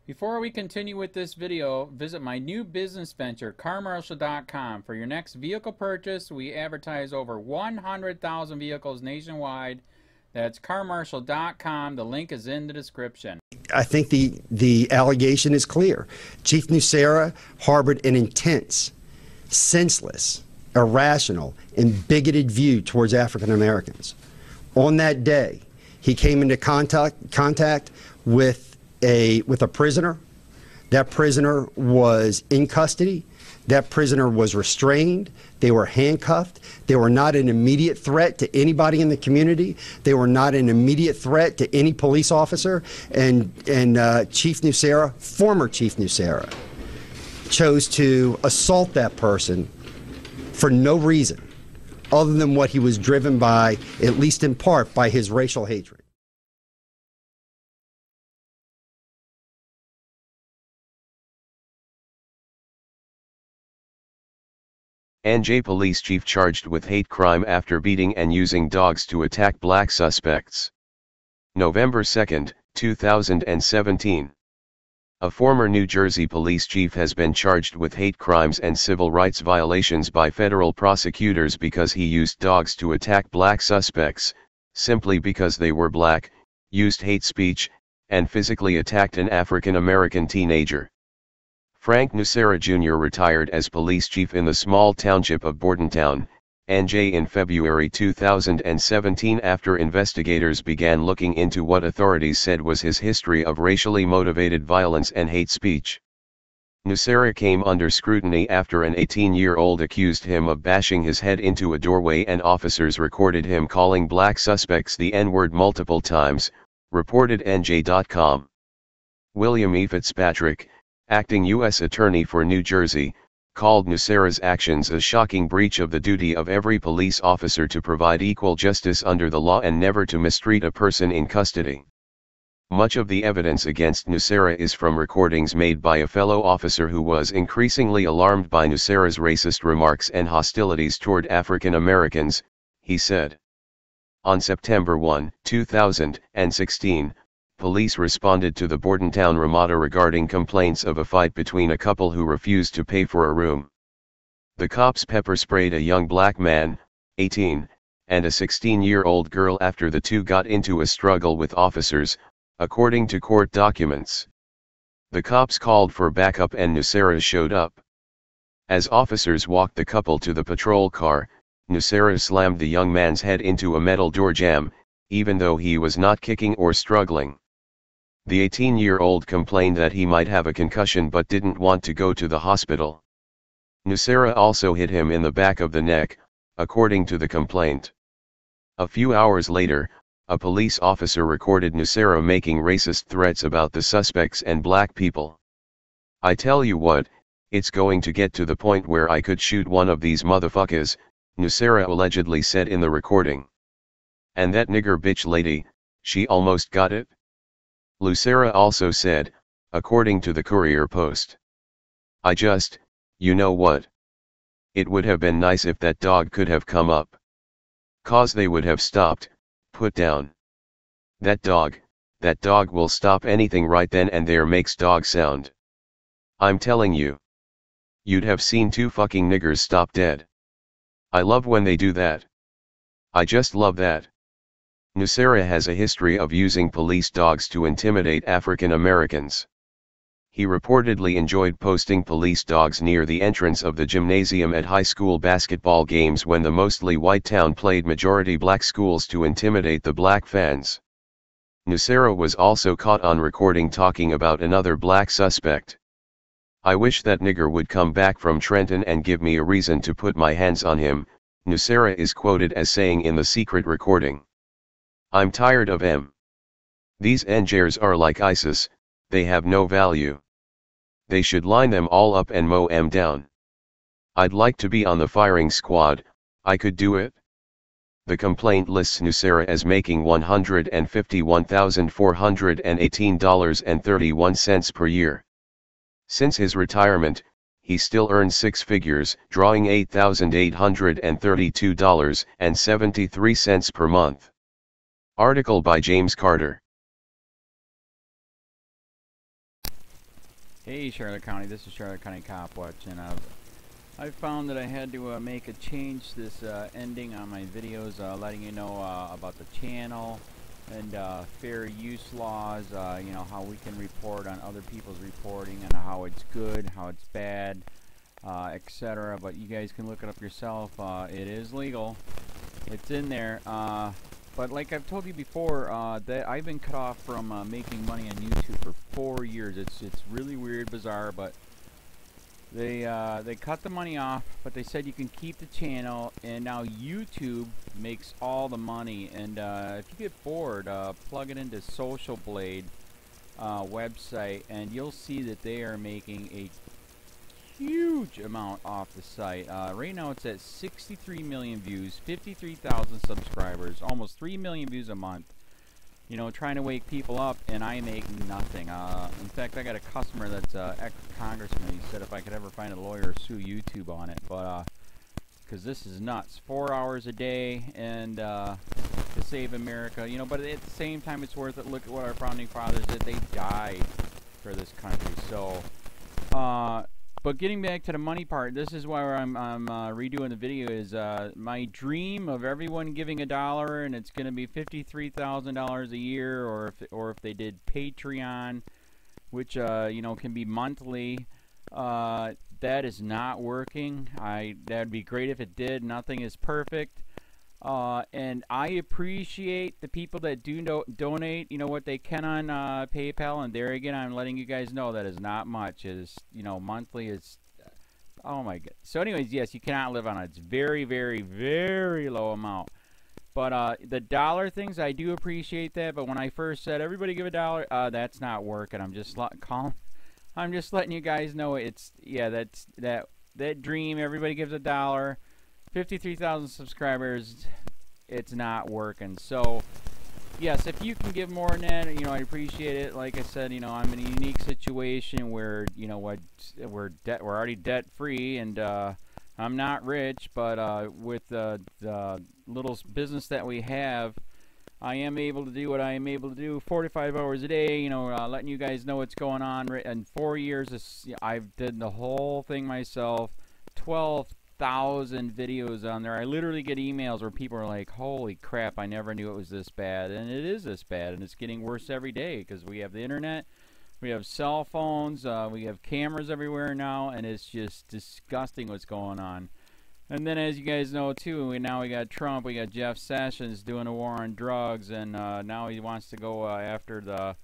Before we continue with this video, visit my new business venture, carmarshal.com. For your next vehicle purchase, we advertise over 100,000 vehicles nationwide. That's carmarshal.com. The link is in the description. I think the allegation is clear. Chief Nuceira harbored an intense, senseless, irrational, and bigoted view towards African Americans. On that day, he came into contact with a prisoner. That prisoner was in custody. That prisoner was restrained. They were handcuffed. They were not an immediate threat to anybody in the community. They were not an immediate threat to any police officer. And Chief Nuceira, former Chief Nuceira, chose to assault that person for no reason other than what he was driven by, at least in part, by his racial hatred. NJ police chief charged with hate crime after beating and using dogs to attack black suspects. November 2, 2017. A former New Jersey police chief has been charged with hate crimes and civil rights violations by federal prosecutors because he used dogs to attack black suspects, simply because they were black, used hate speech, and physically attacked an African American teenager. Frank Nuceira Jr. retired as police chief in the small township of Bordentown, NJ in February 2017 after investigators began looking into what authorities said was his history of racially motivated violence and hate speech. Nuceira came under scrutiny after an 18-year-old accused him of bashing his head into a doorway and officers recorded him calling black suspects the N-word multiple times, reported NJ.com. William E. Fitzpatrick, acting U.S. Attorney for New Jersey, called Nuceira's actions a shocking breach of the duty of every police officer to provide equal justice under the law and never to mistreat a person in custody. Much of the evidence against Nuceira is from recordings made by a fellow officer who was increasingly alarmed by Nuceira's racist remarks and hostilities toward African Americans, he said. On September 1, 2016, police responded to the Bordentown Ramada regarding complaints of a fight between a couple who refused to pay for a room. The cops pepper sprayed a young black man, 18, and a 16-year-old girl after the two got into a struggle with officers, according to court documents. The cops called for backup and Nuceira showed up. As officers walked the couple to the patrol car, Nuceira slammed the young man's head into a metal door jamb, even though he was not kicking or struggling. The 18-year-old complained that he might have a concussion but didn't want to go to the hospital. Nuceira also hit him in the back of the neck, according to the complaint. A few hours later, a police officer recorded Nuceira making racist threats about the suspects and black people. "I tell you what, it's going to get to the point where I could shoot one of these motherfuckers," Nuceira allegedly said in the recording. "And that nigger bitch lady, she almost got it?" Nuceira also said, according to the Courier Post. "I just, you know what? It would have been nice if that dog could have come up. 'Cause they would have stopped, put down. That dog will stop anything right then and there makes dog sound. I'm telling you. You'd have seen two fucking niggers stop dead. I love when they do that. I just love that." Nuceira has a history of using police dogs to intimidate African Americans. He reportedly enjoyed posting police dogs near the entrance of the gymnasium at high school basketball games when the mostly white town played majority black schools to intimidate the black fans. Nuceira was also caught on recording talking about another black suspect. "I wish that nigger would come back from Trenton and give me a reason to put my hands on him," Nuceira is quoted as saying in the secret recording. "I'm tired of em. These NJers are like ISIS, they have no value. They should line them all up and mow em down. I'd like to be on the firing squad, I could do it." The complaint lists Nuceira as making $151,418.31 per year. Since his retirement, he still earns six figures, drawing $8,832.73 per month. Article by James Carter. Hey Charlotte County, this is Charlotte County Cop Watch, and I found that I had to make a change this ending on my videos, letting you know about the channel and fair use laws, you know, how we can report on other people's reporting and how it's good, how it's bad, etc. But you guys can look it up yourself. It is legal. It's in there. But like I've told you before, that I've been cut off from making money on YouTube for 4 years. It's really weird, bizarre, but they cut the money off, but they said you can keep the channel, and now YouTube makes all the money. And if you get bored, plug it into Social Blade website, and you'll see that they are making a huge amount off the site. Right now it's at 63 million views, 53,000 subscribers, almost 3 million views a month. You know, trying to wake people up, and I make nothing. In fact, I got a customer that's ex-congressman. He said if I could ever find a lawyer, sue YouTube on it. But because this is nuts, 4 hours a day, and to save America. You know, but at the same time, it's worth it. Look at what our founding fathers did. They died for this country. So, but getting back to the money part, this is why I'm redoing the video. Is my dream of everyone giving $1, and it's going to be $53,000 a year, or if they did Patreon, which you know, can be monthly. That is not working. That'd be great if it did. Nothing is perfect. And I appreciate the people that do donate, you know, what they can on PayPal, and there again, I'm letting you guys know that is not much. It is, you know, monthly is, oh my god. So anyways, yes, you cannot live on it. It's very, very, very low amount. But the dollar things, I do appreciate that, but when I first said everybody give $1, that's not working. I'm just letting you guys know it's, yeah, that dream, everybody gives $1. 53,000 subscribers, it's not working. So yes, if you can give more than that, you know, I appreciate it. Like I said, you know, I'm in a unique situation where, you know, we're already debt free, and I'm not rich, but with the little business that we have, I am able to do what I am able to do 45 hours a day, you know, letting you guys know what's going on. In 4 years, I've did the whole thing myself. 12,000 videos on there. I literally get emails where people are like, holy crap, I never knew it was this bad. And it is this bad, and it's getting worse every day because we have the internet, we have cell phones, we have cameras everywhere now, and it's just disgusting what's going on. And then, as you guys know too, now we got Trump, we got Jeff Sessions doing a war on drugs, and now he wants to go after the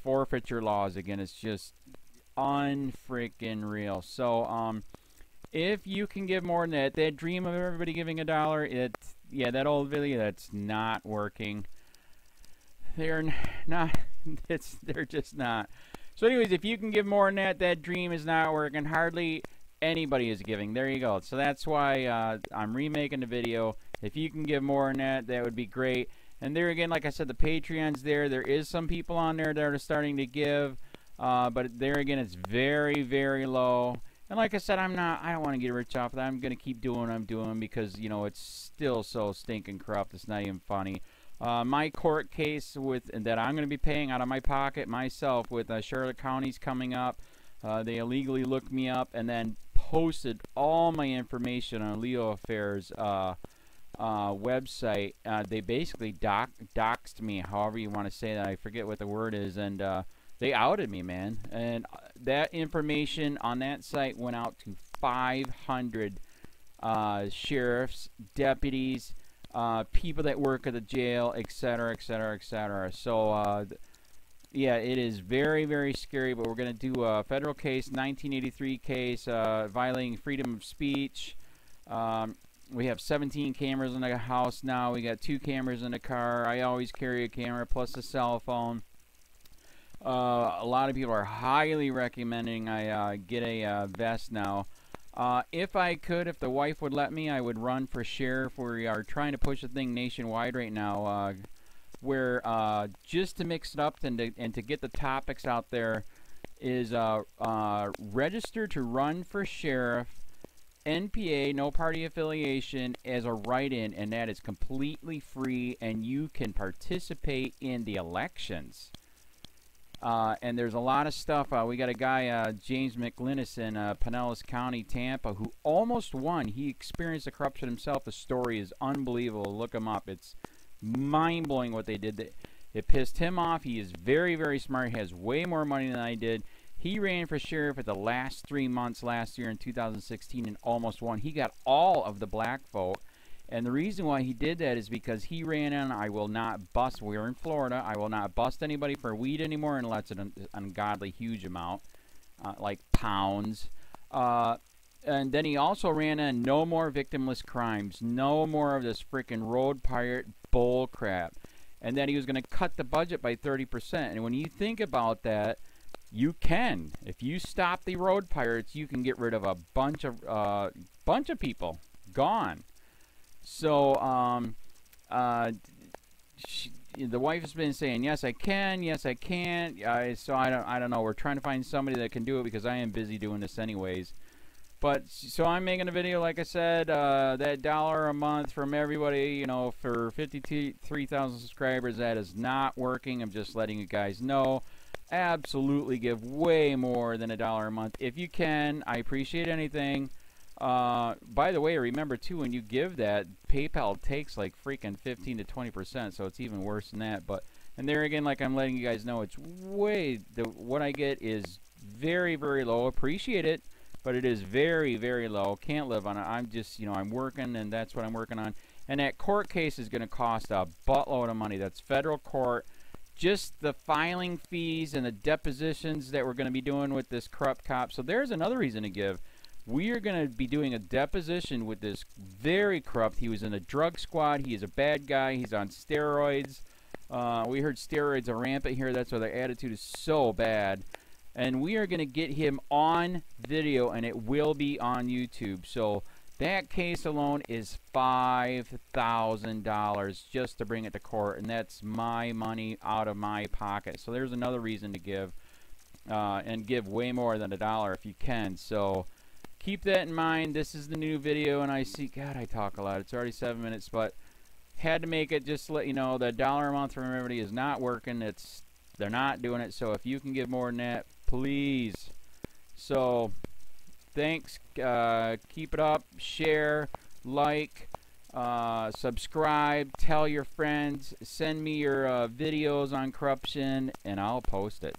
forfeiture laws again. It's just unfreaking real. So if you can give more than that dream of everybody giving $1, yeah, that old video, that's not working. They're not, they're just not. So anyways, if you can give more than that dream is not working. Hardly anybody is giving. There you go. So that's why I'm remaking the video. If you can give more than that, that would be great. And there again, like I said, the Patreon's there. There is some people on there that are starting to give, but there again, it's very, very low. And like I said, I don't want to get rich off of that. I'm going to keep doing what I'm doing because, you know, it's still so stinking corrupt. It's not even funny. My court case that I'm going to be paying out of my pocket myself with Charlotte County's coming up. They illegally looked me up and then posted all my information on LEOAFFAIRS website. They basically doxed me, however you want to say that. I forget what the word is, and they outed me, man. And that information on that site went out to 500 sheriffs, deputies, people that work at the jail, etc., etc., etc. So, yeah, it is very, very scary, but we're going to do a federal case, 1983 case, violating freedom of speech. We have 17 cameras in the house now. We got 2 cameras in the car. I always carry a camera plus a cell phone. A lot of people are highly recommending I get a vest now. If I could, if the wife would let me, I would run for sheriff. We are trying to push the thing nationwide right now, where just to mix it up and to get the topics out there is register to run for sheriff, NPA, no party affiliation, as a write-in, and that is completely free, and you can participate in the elections. And there's a lot of stuff. We got a guy, James McLinnis in Pinellas County, Tampa, who almost won. He experienced the corruption himself. The story is unbelievable. Look him up. It's mind-blowing what they did. It pissed him off. He is very, very smart. He has way more money than I did. He ran for sheriff at the last 3 months last year in 2016 and almost won. He got all of the black vote. And the reason why he did that is because he ran in, I will not bust, we're in Florida, I will not bust anybody for weed anymore unless it's an ungodly huge amount, like pounds. And then he also ran in, no more victimless crimes, no more of this freaking road pirate bull crap. And then he was going to cut the budget by 30%. And when you think about that, you can. If you stop the road pirates, you can get rid of a bunch of people. Gone. So, the wife has been saying, yes, I can, yes, I can't. So I don't know. We're trying to find somebody that can do it because I am busy doing this anyways. But, so I'm making a video, like I said, that $1 a month from everybody, you know, for 53,000 subscribers, that is not working. I'm just letting you guys know. Absolutely give way more than $1 a month. If you can, I appreciate anything. By the way, remember too, when you give that, PayPal takes like freaking 15 to 20%, so it's even worse than that. But, and there again, like I'm letting you guys know, it's way, what I get is very, very low. Appreciate it, but it is very, very low. Can't live on it. I'm just, you know, I'm working, and that's what I'm working on. And that court case is going to cost a buttload of money. That's federal court. Just the filing fees and the depositions that we're going to be doing with this corrupt cop. So there's another reason to give. We are going to be doing a deposition with this very corrupt. He was in a drug squad. He is a bad guy. He's on steroids. We heard steroids are rampant here. That's why their attitude is so bad. And we are going to get him on video, and it will be on YouTube. So that case alone is $5,000 just to bring it to court, and that's my money out of my pocket. So there's another reason to give, and give way more than $1 if you can. So keep that in mind. This is the new video, and I see, God, I talk a lot. It's already 7 minutes, but had to make it just to let you know that $1 a month from everybody is not working. They're not doing it. So if you can give more than that, please. So thanks. Keep it up. Share, like, subscribe, tell your friends, send me your videos on corruption, and I'll post it.